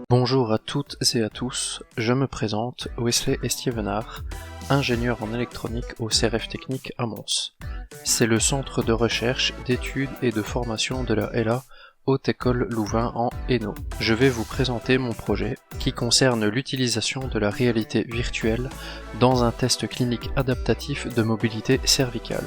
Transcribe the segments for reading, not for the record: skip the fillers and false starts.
Bonjour à toutes et à tous, je me présente Wesley Estiévenard, ingénieur en électronique au CRF Technique à Mons. C'est le centre de recherche, d'études et de formation de la LA Haute École Louvain en Hainaut. Je vais vous présenter mon projet qui concerne l'utilisation de la réalité virtuelle dans un test clinique adaptatif de mobilité cervicale.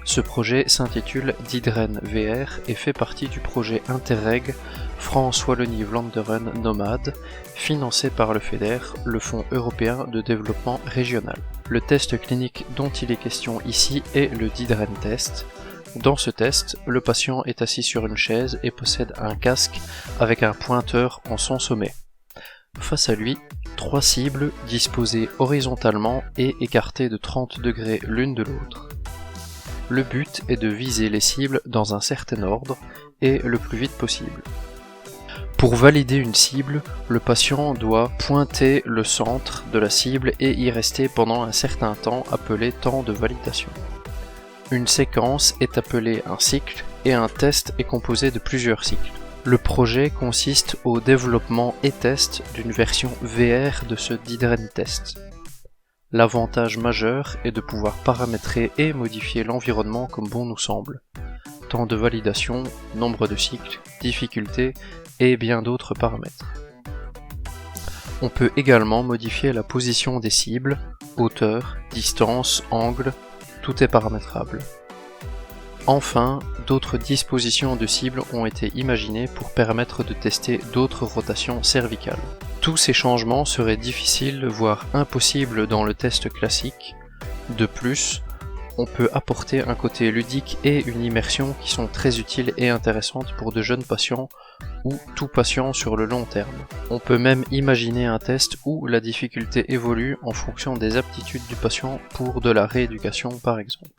Ce projet s'intitule Didren VR et fait partie du projet Interreg France-Wallonie-Vlaanderen Nomade, financé par le FEDER, le Fonds européen de développement régional. Le test clinique dont il est question ici est le Didren test. Dans ce test, le patient est assis sur une chaise et possède un casque avec un pointeur en son sommet. Face à lui, 3 cibles disposées horizontalement et écartées de 30 degrés l'une de l'autre. Le but est de viser les cibles dans un certain ordre et le plus vite possible. Pour valider une cible, le patient doit pointer le centre de la cible et y rester pendant un certain temps appelé temps de validation. Une séquence est appelée un cycle et un test est composé de plusieurs cycles. Le projet consiste au développement et test d'une version VR de ce Didren test. L'avantage majeur est de pouvoir paramétrer et modifier l'environnement comme bon nous semble. Temps de validation, nombre de cycles, difficulté et bien d'autres paramètres. On peut également modifier la position des cibles, hauteur, distance, angle, tout est paramétrable. Enfin, d'autres dispositions de cibles ont été imaginées pour permettre de tester d'autres rotations cervicales. Tous ces changements seraient difficiles, voire impossibles dans le test classique. De plus, on peut apporter un côté ludique et une immersion qui sont très utiles et intéressantes pour de jeunes patients ou tout patient sur le long terme. On peut même imaginer un test où la difficulté évolue en fonction des aptitudes du patient pour de la rééducation par exemple.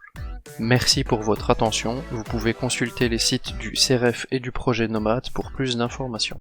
Merci pour votre attention, vous pouvez consulter les sites du CRF et du projet Nomade pour plus d'informations.